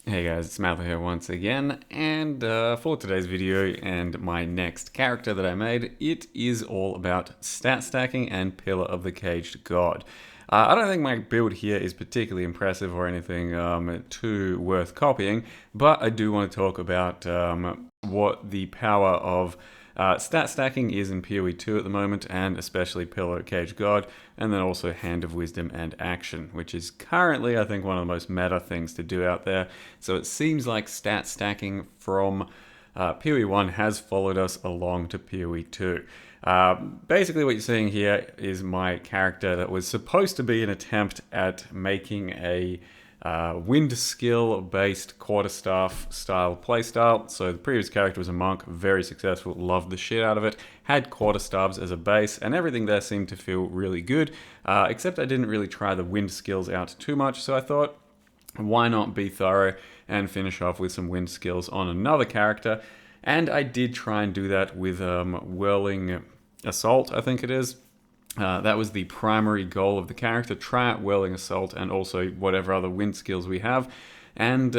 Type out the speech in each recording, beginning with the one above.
Hey guys, it's Mather here once again, and for today's video and my next character that I made, it is all about stat stacking and Pillar of the Caged God. I don't think my build here is particularly impressive or anything too worth copying, but I do want to talk about what the power of stat stacking is in PoE 2 at the moment, and especially Pillar of Caged God, and then also Hand of Wisdom and Action, which is currently, I think, one of the most meta things to do out there. So it seems like stat stacking from PoE 1 has followed us along to PoE 2. Basically, what you're seeing here is my character that was supposed to be an attempt at making a wind skill based quarterstaff style playstyle. So the previous character was a monk, very successful, loved the shit out of it, had quarterstaffs as a base, and everything there seemed to feel really good, except I didn't really try the wind skills out too much, so I thought, why not be thorough and finish off with some wind skills on another character? And I did try and do that with Whirling Assault, I think it is. That was the primary goal of the character, try out Whirling Assault and also whatever other wind skills we have, and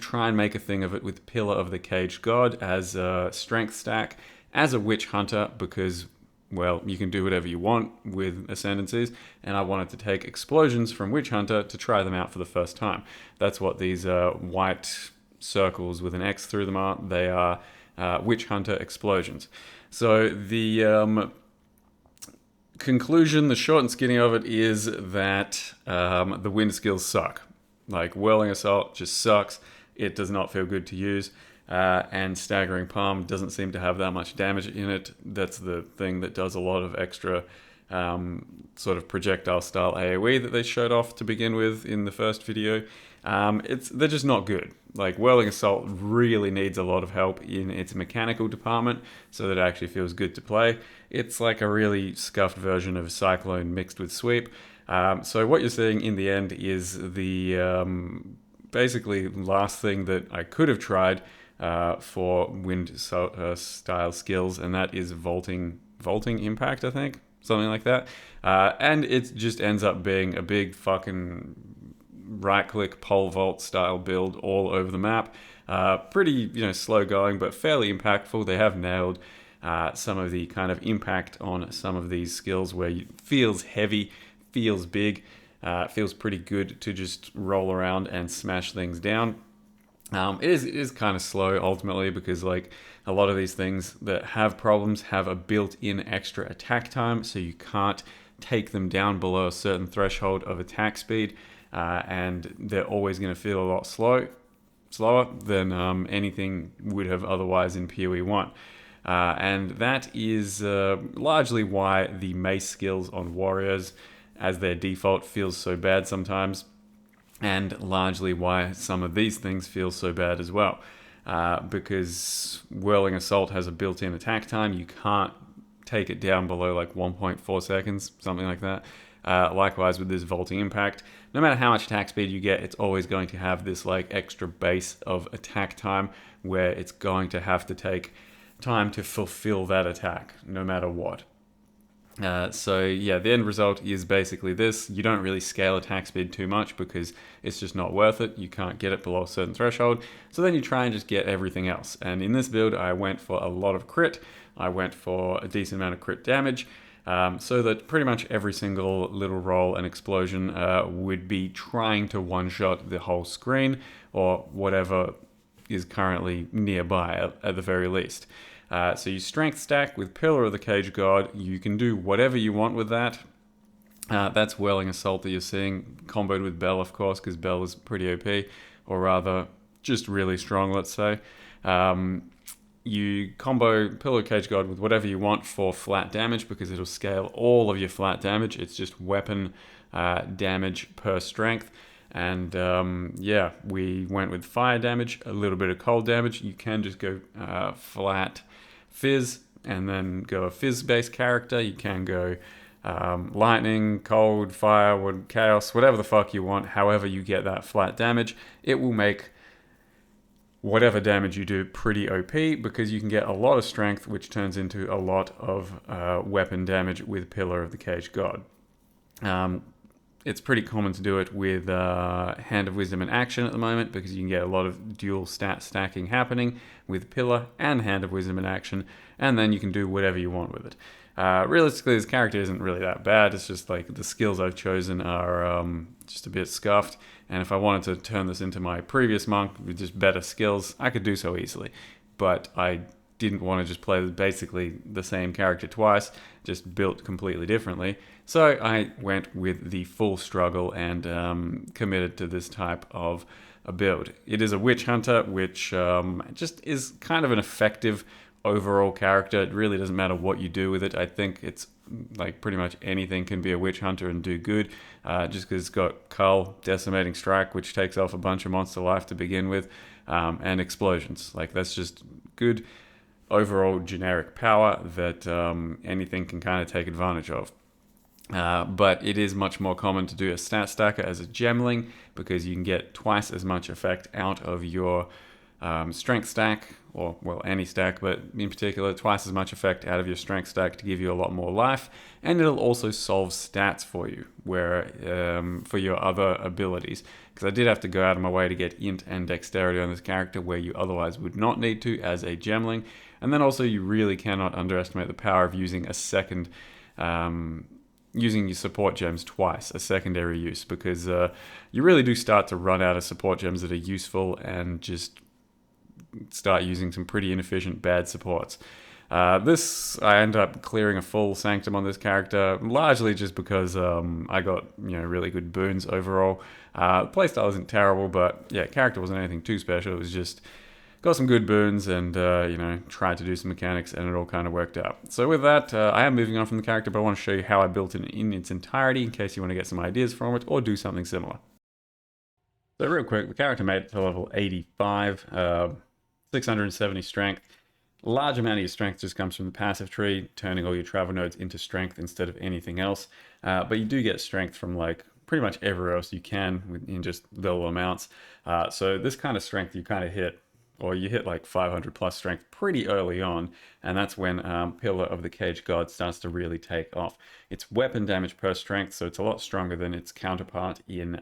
try and make a thing of it with Pillar of the Caged God as a strength stack, as a Witchhunter, because, well, you can do whatever you want with ascendancies, and I wanted to take explosions from Witchhunter to try them out for the first time. That's what these white circles with an X through them are. They are Witchhunter explosions. So the conclusion, the short and skinny of it, is that the wind skills suck. Like, Whirling Assault just sucks. It does not feel good to use. And Staggering Palm doesn't seem to have that much damage in it. That's the thing that does a lot of extra sort of projectile style AoE that they showed off to begin with in the first video. They're just not good. Like, Whirling Assault really needs a lot of help in its mechanical department so that it actually feels good to play. It's like a really scuffed version of Cyclone mixed with Sweep. So what you're seeing in the end is the basically last thing that I could have tried for wind style skills, and that is vaulting impact, I think, something like that. And it just ends up being a big fucking right-click pole vault style build all over the map. Pretty, slow going, but fairly impactful. They have nailed some of the kind of impact on some of these skills where it feels heavy, feels big, feels pretty good to just roll around and smash things down. It is kind of slow ultimately because, like, a lot of these things that have problems have a built-in extra attack time, so you can't take them down below a certain threshold of attack speed, and they're always going to feel a lot slower than anything would have otherwise in PoE 1. And that is largely why the mace skills on warriors as their default feels so bad sometimes, and largely why some of these things feel so bad as well. Because Whirling Assault has a built-in attack time, you can't take it down below like 1.4 seconds, something like that. Likewise with this Vaulting Impact, no matter how much attack speed you get, it's always going to have this like extra base of attack time where it's going to have to take time to fulfill that attack, no matter what. So yeah, the end result is basically this. You don't really scale attack speed too much because it's just not worth it. You can't get it below a certain threshold. So then you try and just get everything else. And in this build, I went for a lot of crit. I went for a decent amount of crit damage. So that pretty much every single little roll and explosion would be trying to one-shot the whole screen or whatever is currently nearby at the very least. So you strength stack with Pillar of the Caged God. You can do whatever you want with that. That's Whirling Assault that you're seeing, comboed with Bell, of course, because Bell is pretty OP, or rather, just really strong, let's say. You combo Pillar of Caged God with whatever you want for flat damage, because it'll scale all of your flat damage. It's just weapon damage per strength. And yeah, we went with fire damage, a little bit of cold damage. You can just go flat fizz and then go a fizz-based character. You can go lightning, cold, fire, wood, chaos, whatever the fuck you want. However you get that flat damage, it will make whatever damage you do pretty OP because you can get a lot of strength, which turns into a lot of weapon damage with Pillar of the Caged God. it's pretty common to do it with Hand of Wisdom and Action at the moment because you can get a lot of dual stat stacking happening with Pillar and Hand of Wisdom and Action, and then you can do whatever you want with it. Realistically, this character isn't really that bad. It's just like the skills I've chosen are just a bit scuffed, and if I wanted to turn this into my previous monk with just better skills, I could do so easily. But I didn't want to just play basically the same character twice, just built completely differently. So I went with the full struggle and committed to this type of a build. It is a Witchhunter, which just is kind of an effective overall character. It really doesn't matter what you do with it. I think it's like pretty much anything can be a Witchhunter and do good, just because it's got Cull, Decimating Strike, which takes off a bunch of monster life to begin with, and Explosions. Like, that's just good overall generic power that anything can kind of take advantage of. But it is much more common to do a stat stacker as a gemling because you can get twice as much effect out of your strength stack, or well, any stack, but in particular, twice as much effect out of your strength stack to give you a lot more life, and it'll also solve stats for you, where for your other abilities. Because I did have to go out of my way to get int and dexterity on this character, where you otherwise would not need to as a gemling, and then also you really cannot underestimate the power of using a second. Using your support gems twice, a secondary use, because you really do start to run out of support gems that are useful and just start using some pretty inefficient bad supports. I end up clearing a full sanctum on this character, largely just because I got really good boons overall. The playstyle isn't terrible, but yeah, character wasn't anything too special. It was just got some good boons and tried to do some mechanics, and it all kind of worked out. So with that, I am moving on from the character, but I want to show you how I built it in its entirety in case you want to get some ideas from it or do something similar. So real quick, the character made it to level 85, 670 strength. A large amount of your strength just comes from the passive tree, turning all your travel nodes into strength instead of anything else. But you do get strength from like pretty much everywhere else you can in just little amounts. So this kind of strength you kind of hit, or you hit like 500 plus strength pretty early on, and that's when Pillar of the Cage God starts to really take off. It's weapon damage per strength, so it's a lot stronger than its counterpart in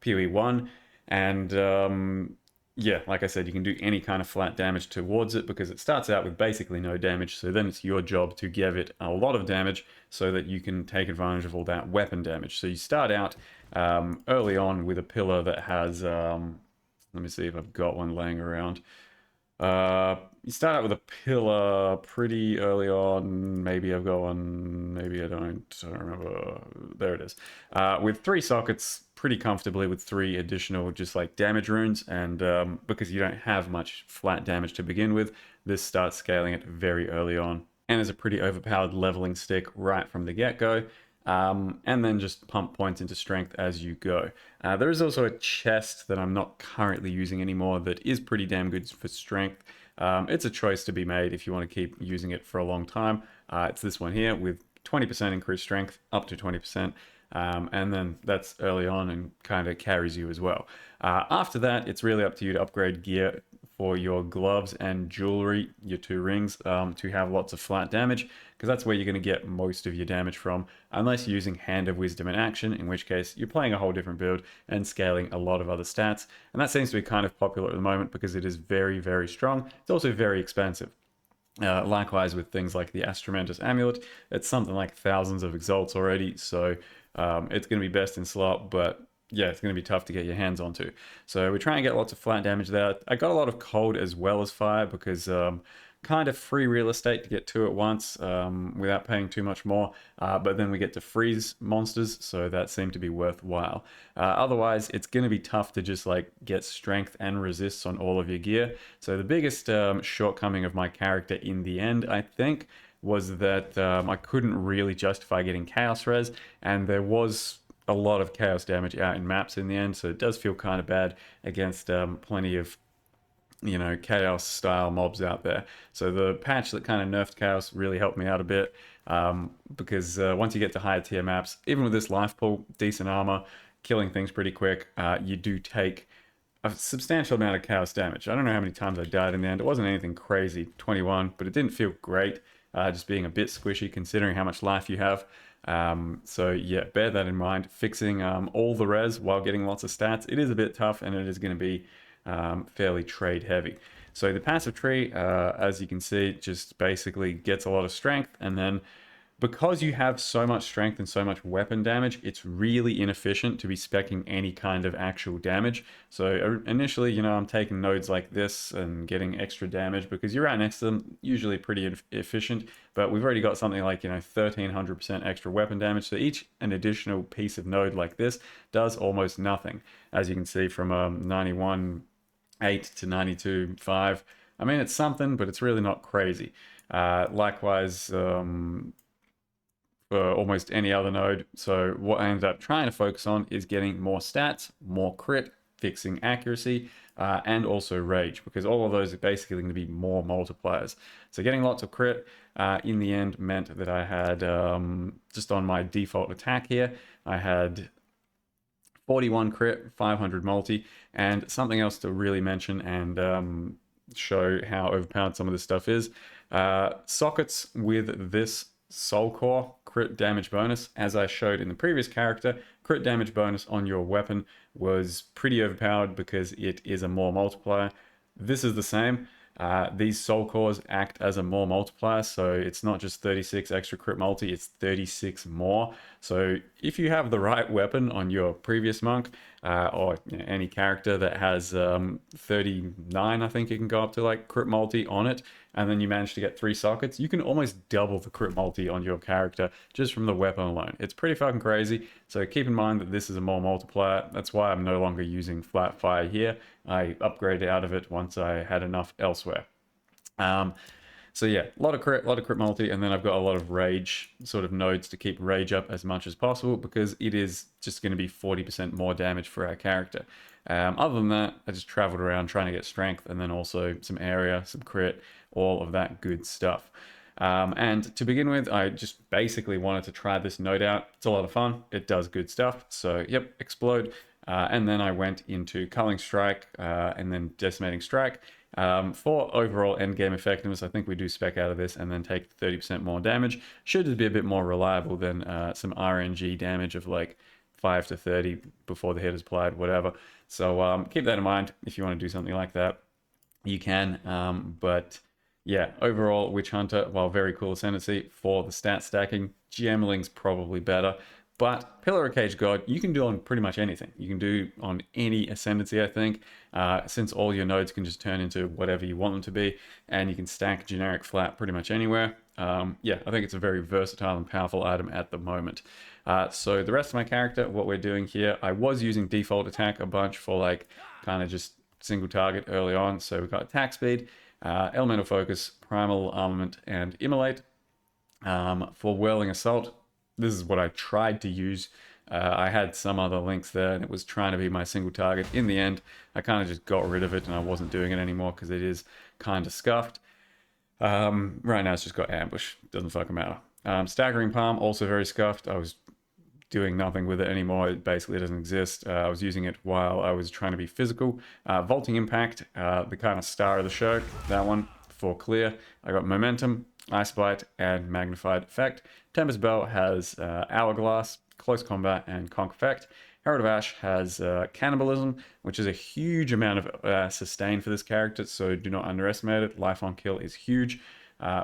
PoE 1, and yeah, like I said, you can do any kind of flat damage towards it because it starts out with basically no damage, so then it's your job to give it a lot of damage so that you can take advantage of all that weapon damage. So you start out early on with a pillar that has, let me see if I've got one laying around. You start out with a pillar pretty early on. Maybe I've got one, maybe I don't remember. There it is. With 3 sockets pretty comfortably with 3 additional just like damage runes, and because you don't have much flat damage to begin with, this starts scaling it very early on and is a pretty overpowered leveling stick right from the get-go. And then just pump points into strength as you go. There is also a chest that I'm not currently using anymore that is pretty damn good for strength. It's a choice to be made if you want to keep using it for a long time. It's this one here with 20% increased strength, up to 20%. And then that's early on and kind of carries you as well. After that, it's really up to you to upgrade gear for your gloves and jewelry, your 2 rings, to have lots of flat damage, because that's where you're going to get most of your damage from, unless you're using Hand of Wisdom in Action, in which case you're playing a whole different build and scaling a lot of other stats. And that seems to be kind of popular at the moment because it is very, very strong. It's also very expensive. Likewise with things like the Astromantis Amulet, it's something like thousands of exalts already, so it's going to be best in slot, but yeah, it's going to be tough to get your hands onto. So we try and get lots of flat damage there. I got a lot of cold as well as fire because kind of free real estate to get 2 at once without paying too much more. But then we get to freeze monsters, so that seemed to be worthwhile. Otherwise, it's going to be tough to just like get strength and resists on all of your gear. So the biggest shortcoming of my character in the end, I think, was that I couldn't really justify getting Chaos Res, and there was a lot of chaos damage out in maps in the end, so it does feel kind of bad against plenty of chaos style mobs out there. So the patch that kind of nerfed chaos really helped me out a bit, because once you get to higher tier maps, even with this life pool, decent armor, killing things pretty quick, you do take a substantial amount of chaos damage. I don't know how many times I died in the end. It wasn't anything crazy, 21, but it didn't feel great, just being a bit squishy considering how much life you have. So yeah, bear that in mind. Fixing all the res while getting lots of stats, it is a bit tough, and it is going to be fairly trade heavy. So the passive tree, as you can see, just basically gets a lot of strength, and then because you have so much strength and so much weapon damage, it's really inefficient to be speccing any kind of actual damage. So initially, I'm taking nodes like this and getting extra damage because you're right next to them, usually pretty efficient. But we've already got something like, 1300% extra weapon damage. So an additional piece of node like this does almost nothing. As you can see from 91.8 to 92.5. I mean, it's something, but it's really not crazy. Likewise, for almost any other node. So what I ended up trying to focus on is getting more stats, more crit, fixing accuracy, and also rage, because all of those are basically going to be more multipliers. So getting lots of crit in the end meant that I had, just on my default attack here, I had 41 crit, 500 multi, and something else to really mention and show how overpowered some of this stuff is. Sockets with this Soul Core crit damage bonus, as I showed in the previous character, crit damage bonus on your weapon was pretty overpowered because it is a more multiplier. This is the same. These soul cores act as a more multiplier, so it's not just 36 extra crit multi, it's 36 more. So if you have the right weapon on your previous monk, or any character that has 39, I think you can go up to, like, crit multi on it, and then you manage to get 3 sockets, you can almost double the crit multi on your character just from the weapon alone. It's pretty fucking crazy, so keep in mind that this is a more multiplier. That's why I'm no longer using flat fire here. I upgraded out of it once I had enough elsewhere. So yeah, a lot of crit multi, and then I've got a lot of rage sort of nodes to keep rage up as much as possible because it is just going to be 40% more damage for our character. Other than that, I just traveled around trying to get strength and then also some area, some crit, all of that good stuff. And to begin with, I just basically wanted to try this node out. It's a lot of fun. It does good stuff. So yep, explode. And then I went into Culling Strike and then Decimating Strike. For overall endgame effectiveness, I think we do spec out of this and then take 30% more damage. Should be a bit more reliable than some RNG damage of like 5 to 30 before the hit is applied, whatever. So keep that in mind if you want to do something like that. You can, but yeah, overall, Witchhunter, while very cool ascendancy for the stat stacking, Gemling's probably better. But Pillar of Cage God, you can do on pretty much anything. You can do on any ascendancy, I think, since all your nodes can just turn into whatever you want them to be, and you can stack generic flat pretty much anywhere. Yeah, I think it's a very versatile and powerful item at the moment. So the rest of my character, what we're doing here, I was using default attack a bunch for like kind of just single target early on. So we've got attack speed, elemental focus, primal armament, and immolate. For whirling assault, this is what I tried to use. I had some other links there and it was trying to be my single target. In the end, I kind of just got rid of it and I wasn't doing it anymore because it is kind of scuffed. Right now it's just got ambush. Doesn't fucking matter. Staggering palm, also very scuffed. I was doing nothing with it anymore. It basically doesn't exist. I was using it while I was trying to be physical. Vaulting impact, the kind of star of the show. That one for clear. I got momentum, ice bite, and magnified effect. Tempest Bell has hourglass, close combat, and conk effect. Herald of Ash has cannibalism, which is a huge amount of sustain for this character, so do not underestimate it. Life on kill is huge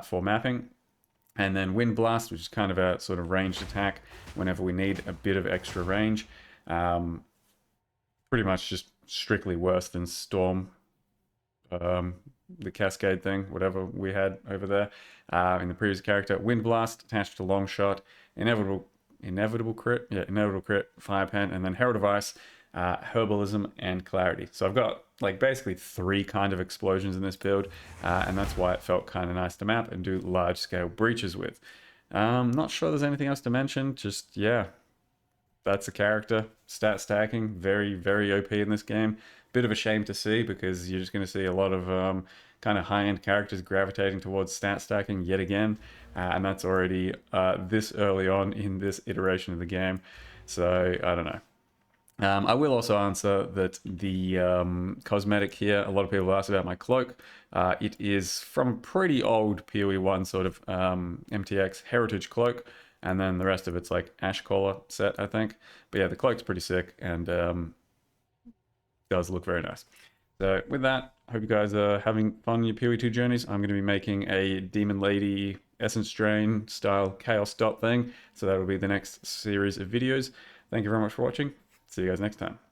for mapping. And then Wind Blast, which is kind of a sort of ranged attack whenever we need a bit of extra range. Pretty much just strictly worse than Storm, the Cascade thing, whatever we had over there in the previous character. Wind Blast attached to Long Shot, Inevitable Crit, Inevitable Crit, Fire Pen, and then Herald of Ice, Herbalism, and Clarity. So I've got like basically 3 kind of explosions in this build, and that's why it felt kind of nice to map and do large scale breaches with. Not sure there's anything else to mention, just yeah, that's a character. Stat stacking, very, very OP in this game. Bit of a shame to see because you're just going to see a lot of kind of high-end characters gravitating towards stat stacking yet again, and that's already this early on in this iteration of the game. So I don't know. I will also answer that the cosmetic here, a lot of people asked about my cloak. It is from pretty old PoE 1 sort of MTX heritage cloak. and then the rest of it's like ash collar set, I think. But yeah, the cloak's pretty sick and does look very nice. So with that, I hope you guys are having fun in your PoE2 journeys. I'm going to be making a Demon Lady Essence Drain style Chaos Dot thing. So that will be the next series of videos. Thank you very much for watching. See you guys next time.